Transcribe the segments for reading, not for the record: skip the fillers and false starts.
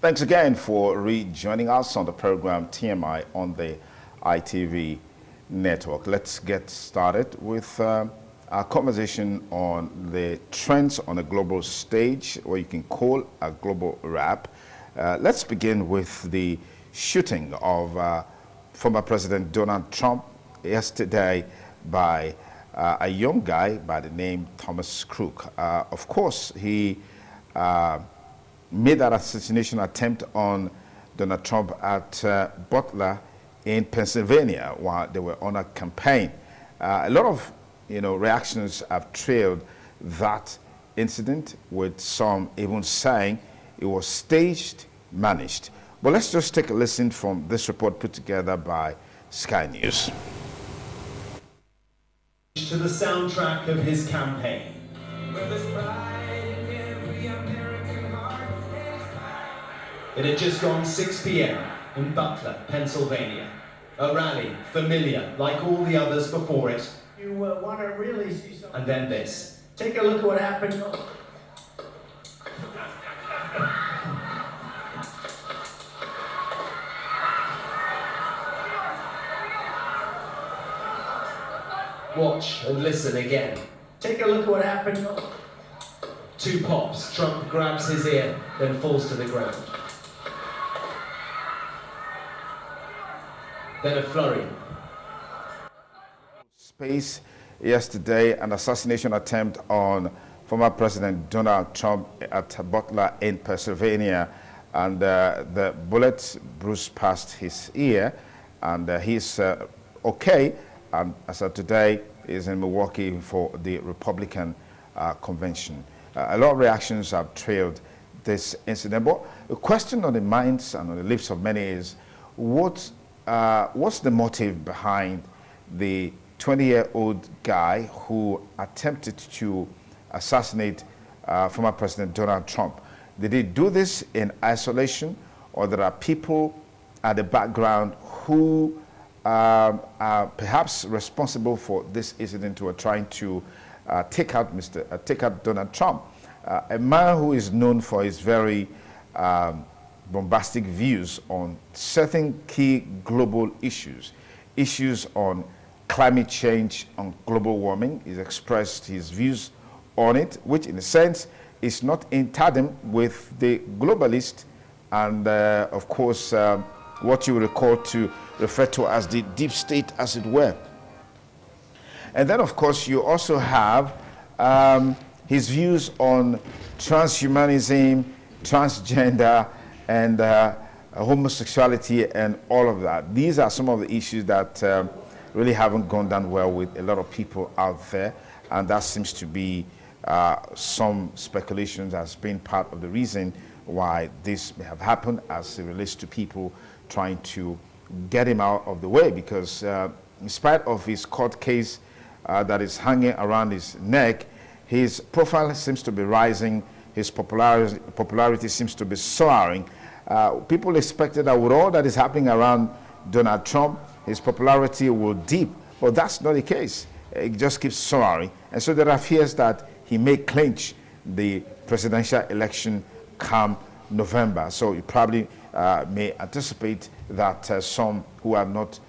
Thanks again for rejoining us on the program TMI on the ITV network. Let's get started with our conversation on the trends on a global stage, or you can call a global rap. Let's begin with the shooting of former President Donald Trump yesterday by a young guy by the name Thomas Crook. Of course, he made that assassination attempt on Donald Trump at Butler in Pennsylvania while they were on a campaign. A lot of reactions have trailed that incident, with some even saying it was staged, managed. But let's just take a listen from this report put together by Sky News. To the soundtrack of his campaign. It had just gone 6 p.m. in Butler, Pennsylvania. A rally, familiar, like all the others before it. You want to really see something. And then this. Take a look at what happened. Watch and listen again. Take a look at what happened. 2 pops. Trump grabs his ear, then falls to the ground. Then a flurry. Space yesterday, an assassination attempt on former President Donald Trump at Butler in Pennsylvania, and the bullet bruised past his ear, and he's okay, and as of today is in Milwaukee for the Republican convention. A lot of reactions have trailed this incident, but the question on the minds and on the lips of many is, what's the motive behind the 20-year-old guy who attempted to assassinate former President Donald Trump? Did he do this in isolation, or there are people at the background who are perhaps responsible for this incident, who are trying to take out Donald Trump, a man who is known for his very bombastic views on certain key global issues on climate change, on global warming. He's expressed his views on it, which in a sense is not in tandem with the globalist and of course what you refer to as the deep state, as it were. And then of course you also have his views on transhumanism, transgender, and homosexuality and all of that. These are some of the issues that really haven't gone down well with a lot of people out there, and that seems to be some speculations as being part of the reason why this may have happened, as it relates to people trying to get him out of the way, because in spite of his court case that is hanging around his neck, his profile seems to be rising, his popularity seems to be soaring. People expected that with all that is happening around Donald Trump, his popularity will dip, but that's not the case. It just keeps soaring. And so there are fears that he may clinch the presidential election come November. So you probably may anticipate that some who are not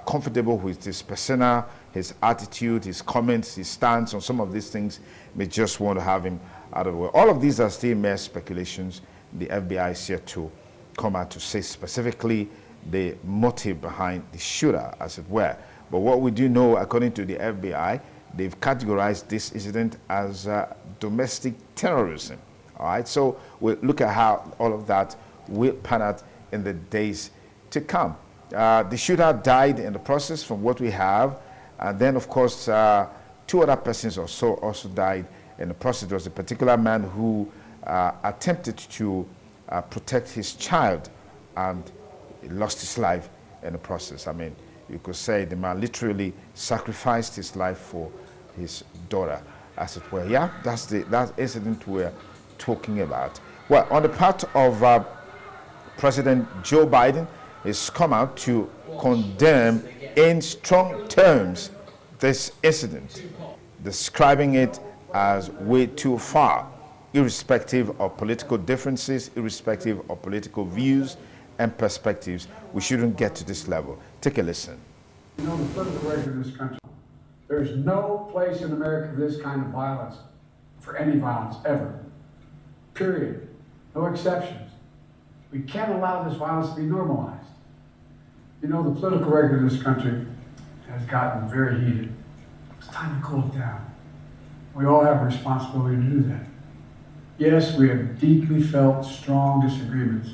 comfortable with his persona, his attitude, his comments, his stance on some of these things may just want to have him out of the way. All of these are still mere speculations. The FBI is yet to come out to say specifically the motive behind the shooter, as it were. But what we do know, according to the FBI, they've categorized this incident as domestic terrorism. All right, so we'll look at how all of that will pan out in the days to come. The shooter died in the process, from what we have, and then of course 2 other persons or so also died in the process. There was a particular man who attempted to protect his child, and he lost his life in the process. I mean, you could say the man literally sacrificed his life for his daughter, as it were. Yeah, that's that incident we're talking about. Well, on the part of President Joe Biden, has come out to condemn in strong terms this incident, describing it as way too far. irrespective of political differences, irrespective of political views and perspectives. We shouldn't get to this level. Take a listen. You know, the political record of this country, there's no place in America for this kind of violence, for any violence, ever. Period. No exceptions. We can't allow this violence to be normalized. You know, the political record of this country has gotten very heated. It's time to cool it down. We all have a responsibility to do that. Yes, we have deeply felt strong disagreements.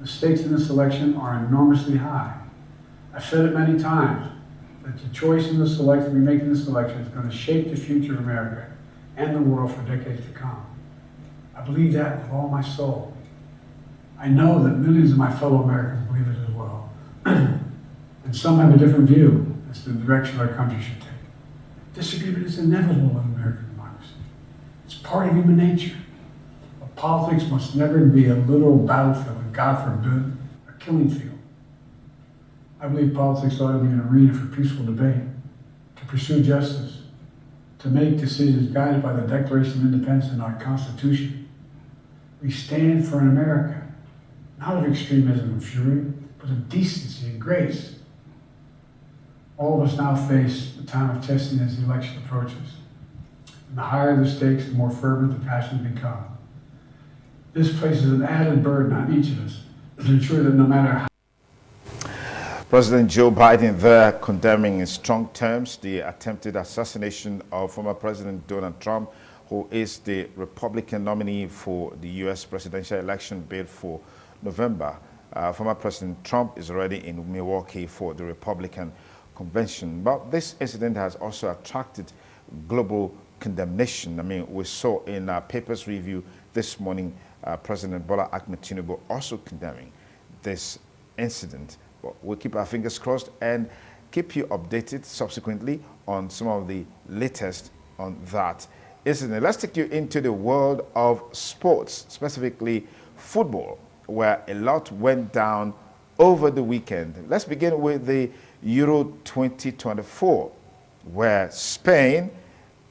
The stakes in this election are enormously high. I've said it many times that the choice in this election, we make in this election, is going to shape the future of America and the world for decades to come. I believe that with all my soul. I know that millions of my fellow Americans believe it as well. And some have a different view as to the direction our country should take. Disagreement is inevitable in American democracy. It's part of human nature. But politics must never be a literal battlefield, and God forbid, a killing field. I believe politics ought to be an arena for peaceful debate, to pursue justice, to make decisions guided by the Declaration of Independence and our Constitution. We stand for an America, not of extremism and fury, but of decency and grace. All of us now face the time of testing as the election approaches. And the higher the stakes, the more fervent the passions become. This places an added burden on each of us to ensure that no matter how President Joe Biden there condemning in strong terms the attempted assassination of former President Donald Trump, who is the Republican nominee for the U.S. presidential election bid for November. Former President Trump is already in Milwaukee for the Republican convention. But this incident has also attracted global condemnation. I mean, we saw in our papers review this morning, President Bola Ahmed Tinubu also condemning this incident. But we'll keep our fingers crossed and keep you updated subsequently on some of the latest on that incident. Let's take you into the world of sports, specifically football, where a lot went down over the weekend. Let's begin with the Euro 2024, where Spain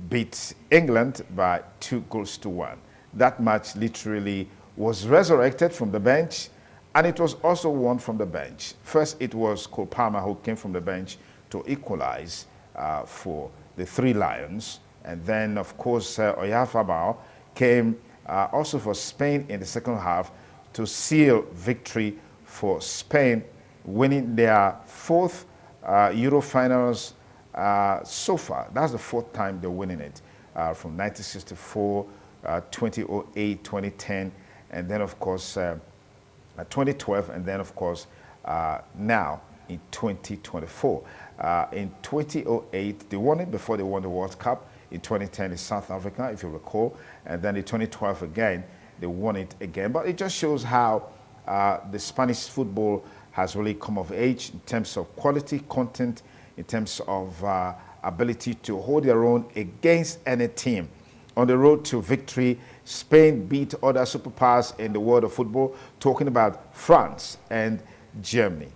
beat England by 2-1. That match literally was resurrected from the bench, and it was also won from the bench. First, it was Cole Palmer who came from the bench to equalize for the Three Lions. And then, of course, Oyarzabal came also for Spain in the second half to seal victory for Spain, winning their fourth Euro finals so far. That's the fourth time they're winning it, from 1964, 2008, 2010, and then, of course, 2012, and then, of course, now in 2024. In 2008, they won it before they won the World Cup. In 2010, in South Africa, if you recall. And then in 2012 again, they won it again. But it just shows how the Spanish football has really come of age in terms of quality, content, in terms of ability to hold their own against any team. On the road to victory, Spain beat other superpowers in the world of football, talking about France and Germany.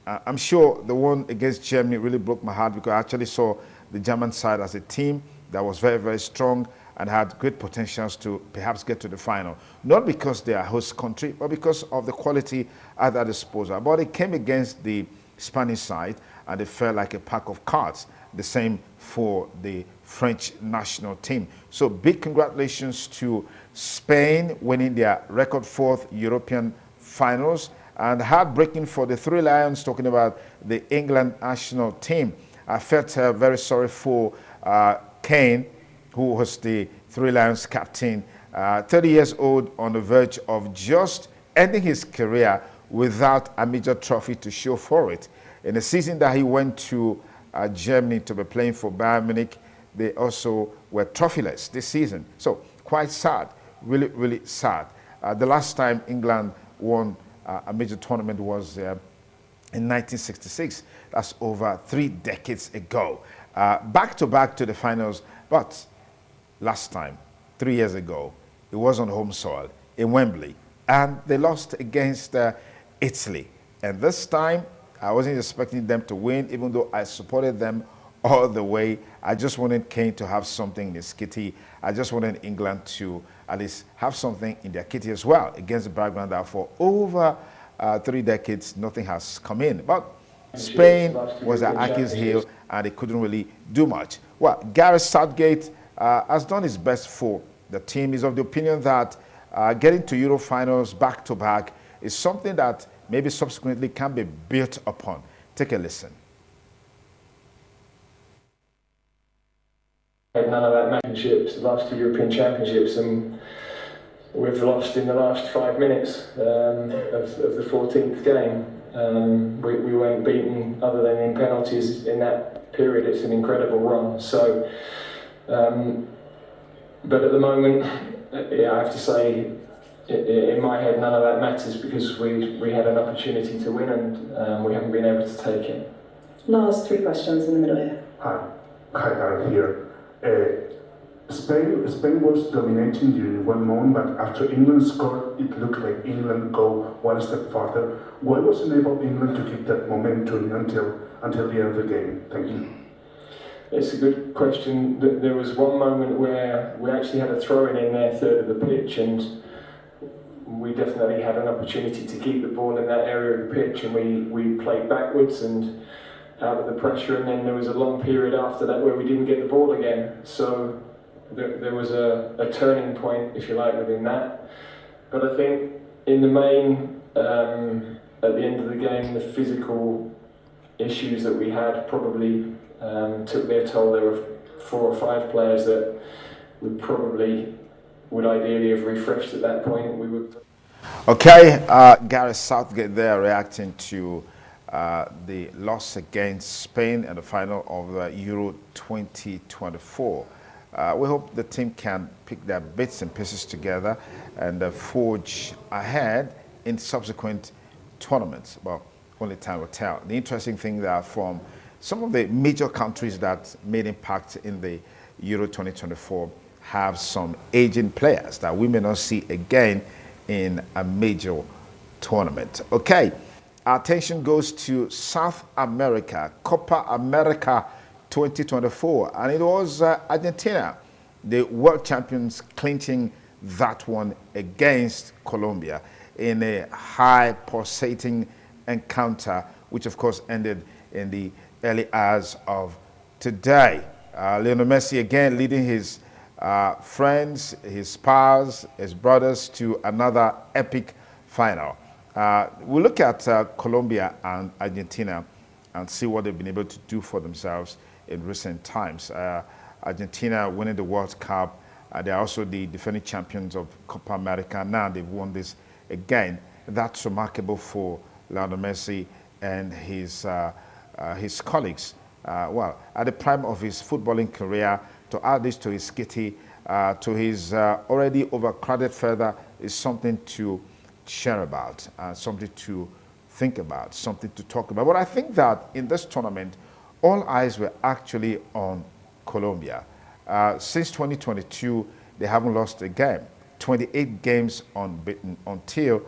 I'm sure the one against Germany really broke my heart, because I actually saw the German side as a team that was very, very strong and had great potentials to perhaps get to the final. Not because they are host country, but because of the quality at their disposal. But it came against the Spanish side, and they felt like a pack of cards. The same for the French national team. So big congratulations to Spain winning their record fourth European finals, and heartbreaking for the Three Lions, talking about the England national team. I felt very sorry for Kane, who was the Three Lions captain, 30 years old, on the verge of just ending his career without a major trophy to show for it. In the season that he went to Germany to be playing for Bayern Munich, they also were trophyless this season. So quite sad, really, really sad. The last time England won a major tournament was in 1966. That's over 3 decades ago. Back to the finals, but last time, 3 years ago, it was on home soil in Wembley, and they lost against Italy. And this time, I wasn't expecting them to win, even though I supported them all the way. I just wanted Kane to have something in his kitty. I just wanted England to at least have something in their kitty as well, against the background that for over 3 decades, nothing has come in. But Spain was at Achilles' heel, and they couldn't really do much. Well, Gareth Southgate has done his best for the team. He's of the opinion that getting to Euro finals back-to-back is something that maybe subsequently can be built upon. Take a listen. None of that championships, the last 2 European Championships, and we've lost in the last 5 minutes of the 14th game. We weren't beaten other than in penalties in that period. It's an incredible run. So, but at the moment, yeah, I have to say, in my head, none of that matters because we had an opportunity to win and we haven't been able to take it. Last 3 questions in the middle here. Hi, Gareth here. Spain was dominating during one moment, but after England scored, it looked like England go one step further. Why wasn't able England to keep that momentum until the end of the game? Thank you. It's a good question. There was one moment where we actually had a throw-in in their third of the pitch, and we definitely had an opportunity to keep the ball in that area of the pitch, and we played backwards and out of the pressure, and then there was a long period after that where we didn't get the ball again. So there was a turning point, if you like, within that. But I think in the main, at the end of the game, the physical issues that we had probably took their toll. There were 4 or 5 players that would ideally have refreshed at that point. We would. Okay, Gareth Southgate there reacting to the loss against Spain in the final of Euro 2024. We hope the team can pick their bits and pieces together and forge ahead in subsequent tournaments. Well, only time will tell. The interesting thing that from some of the major countries that made impact in the Euro 2024 have some aging players that we may not see again in a major tournament. Okay. Our attention goes to South America, Copa America 2024, and it was Argentina, the world champions, clinching that one against Colombia in a high pulsating encounter, which of course ended in the early hours of today. Lionel Messi again leading his friends, his pals, his brothers to another epic final. We'll look at Colombia and Argentina and see what they've been able to do for themselves in recent times. Argentina winning the World Cup. They're also the defending champions of Copa America. Now they've won this again. That's remarkable for Lionel Messi and his colleagues. Well, at the prime of his footballing career, to add this to his kitty, to his already overcrowded feather is something to share about, something to think about, something to talk about. But I think that in this tournament, all eyes were actually on Colombia. Since 2022, they haven't lost a game. 28 games unbeaten until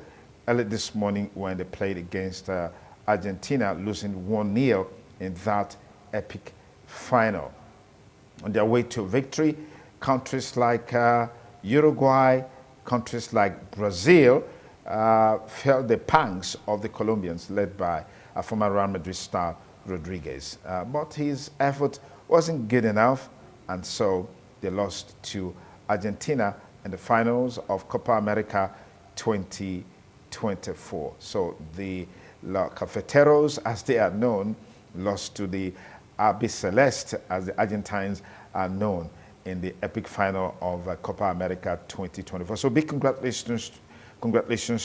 early this morning when they played against Argentina, losing 1-0 in that epic final. On their way to victory, countries like Uruguay, countries like Brazil, felt the pangs of the Colombians, led by a former Real Madrid star, Rodriguez. But his effort wasn't good enough, and so they lost to Argentina in the finals of Copa America 2024. So the La Cafeteros, as they are known, lost to the Albiceleste, as the Argentines are known, in the epic final of Copa America 2024. So big congratulations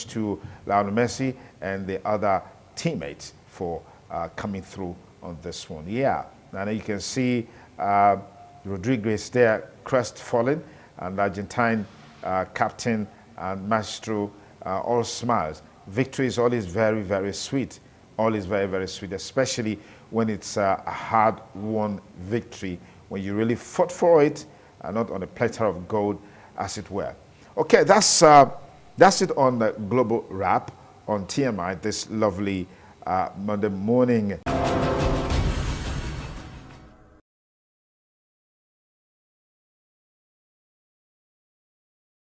to Lionel Messi and the other teammates for coming through on this one. Yeah, and you can see Rodriguez there, crestfallen, and Argentine captain and maestro all smiles. Victory is always very, very sweet. Always very, very sweet, especially when it's a hard-won victory, when you really fought for it, and not on a platter of gold, as it were. Okay, that's it on the Global Wrap on TMI this lovely Monday morning.